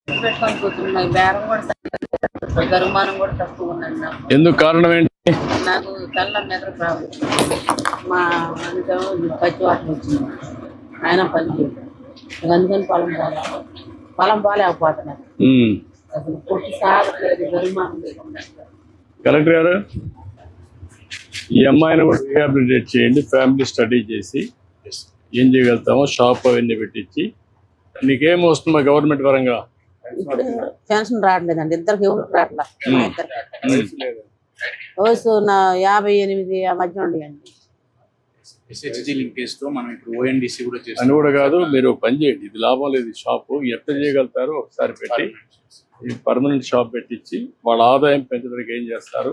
పెట్టుకొని కూర్చున్నాయి. బేరం కూడా గరుమానం కూడా తక్కువ ఉందండి నాకు. ఎందుకు కారణం ఏంటి? నాకు తెల్ల నిద్ర ప్రాబ్లం. మా అందులో పచ్చి వాటర్ వచ్చింది, ఆయన పని చేయదు. అందుకని పొలం బాగాలేకపోతున్నారు. అసలు పుట్టి సాగట్లేదు, గరుమానం లేకుండా. కలెక్టర్ గారు, ఈ అమ్మాయిని కూడా రీహాబిలిటేట్ చేయండి. ఫ్యామిలీ స్టడీ చేసి ఏం చేయగలుగుతామో షాప్ అవన్నీ పెట్టించి. నీకేం వస్తుందా గవర్నమెంట్ పరంగా? ఇప్పుడు పెన్షన్ రావట్లేదండి, ఇద్దరికి ఎవరు రావట్లా. వయసు నా 58 ఆ మధ్య ఉండేయండి. అని కూడా కాదు, మీరు పని చేయండి. ఇది లాభం లేదు. షాపు ఎట్లా చేయగలుగుతారో ఒకసారి పెట్టి పర్మనెంట్ షాప్ పెట్టించి వాళ్ళ ఆదాయం పెంచడానికి ఏం చేస్తారు.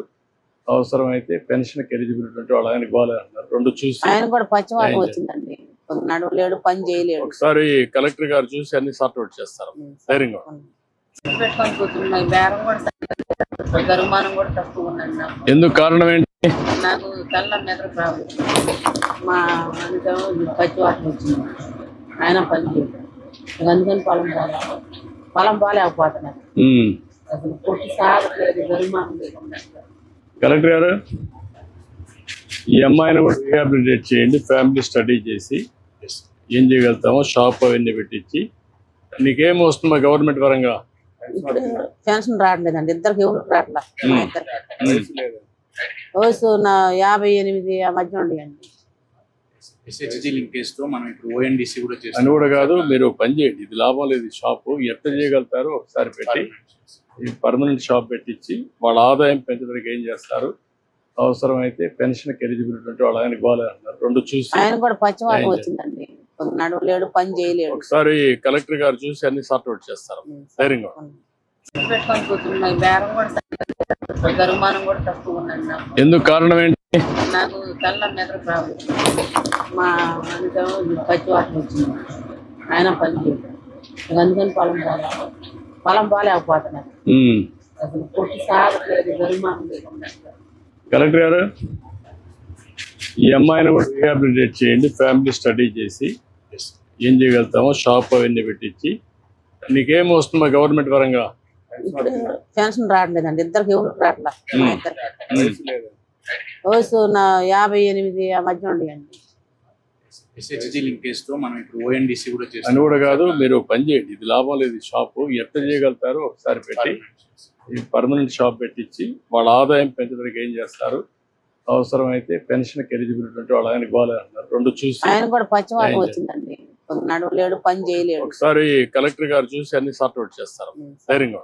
అవసరమైతే పెన్షన్ ఎలిజిబిలిటీ ఉంటే వాళ్ళ ఆయన ఇవ్వాలి అన్నారు. రెండు చూసి ఆయన కూడా పచ్చివాటం వచ్చిందండి, నడవలేడు, పని చేయలేడు. ఒకసారి కలెక్టర్ గారు చూసి అన్ని సార్ట్అవుట్ చేస్తారు. ధైర్యంగా పెట్టుకొని కూర్చున్నాయి. బేరం కూడా గరుమానం కూడా తక్కువ ఉందండి నాకు. ఎందుకు కారణం ఏంటి? నాకు తెల్ల నిద్ర ప్రాబ్లం. మా అందులో పచ్చి వాటర్ వచ్చింది, ఆయన పని చేయదు. అందుకని పొలం బాగాలేకపోతున్నారు. అసలు పుట్టి సాగట్లేదు, గరుమానం లేకుండా. కలెక్టర్ గారు, ఈ అమ్మాయిని కూడా రీహాబిలిటేట్ చేయండి. ఫ్యామిలీ స్టడీ చేసి ఏం చేయగలుగుతామో షాప్ అవన్నీ పెట్టించి. నీకేం వస్తుందా గవర్నమెంట్ పరంగా? ఇప్పుడు పెన్షన్ రావట్లేదండి, ఇద్దరికి ఎవరు రావట్లా. వయసు నా 58 ఆ మధ్య ఉండేయండి. అని కూడా కాదు, మీరు పని చేయండి. ఇది లాభం లేదు. షాపు ఎట్లా చేయగలుగుతారో ఒకసారి పెట్టి పర్మనెంట్ షాప్ పెట్టించి వాళ్ళ ఆదాయం పెంచడానికి ఏం చేస్తారు. అవసరమైతే పెన్షన్ ఎలిజిబిలిటీ ఉంటే వాళ్ళ ఆయన ఇవ్వాలి అన్నారు. రెండు చూసి ఆయన కూడా పచ్చివాటం వచ్చిందండి, నడవలేడు, పని చేయలేడు. ఒకసారి కలెక్టర్ గారు చూసి అన్ని సార్ట్అవుట్ చేస్తారు. ధైర్యంగా పెట్టుకొని కూర్చున్నాయి. బేరం కూడా గరుమానం కూడా తక్కువ ఉందండి నాకు. ఎందుకు కారణం ఏంటి? నాకు తెల్ల నిద్ర ప్రాబ్లం. మా అందులో పచ్చి వాటర్ వచ్చింది, ఆయన పని చేయదు. అందుకని పొలం బాగాలేకపోతున్నారు. అసలు పుట్టి సాగట్లేదు, గరుమానం లేకుండా. కలెక్టర్ గారు, ఈ అమ్మాయిని కూడా రీహాబిలిటేట్ చేయండి. ఫ్యామిలీ స్టడీ చేసి ఏం చేయగలుగుతామో షాప్ అవన్నీ పెట్టించి. నీకేం వస్తుందా గవర్నమెంట్ పరంగా? ఇప్పుడు పెన్షన్ రావట్లేదండి, ఇద్దరికి ఎవరు రావట్లా. వయసు నా 58 ఆ మధ్య ఉండేయండి. అని కూడా కాదు, మీరు పని చేయండి. ఇది లాభం లేదు. షాపు ఎట్లా చేయగలుగుతారో ఒకసారి పెట్టి పర్మనెంట్ షాప్ పెట్టించి వాళ్ళ ఆదాయం పెంచడానికి ఏం చేస్తారు. అవసరమైతే పెన్షన్ ఎలిజిబిలిటీ ఉంటే వాళ్ళ ఆయన ఇవ్వాలి అన్నారు. రెండు చూసి ఆయన కూడా పచ్చివాటం వచ్చిందండి, నడవలేడు, పని చేయలేడు. ఒకసారి కలెక్టర్ గారు చూసి అన్ని సార్ట్అవుట్ చేస్తారు. ధైర్యంగా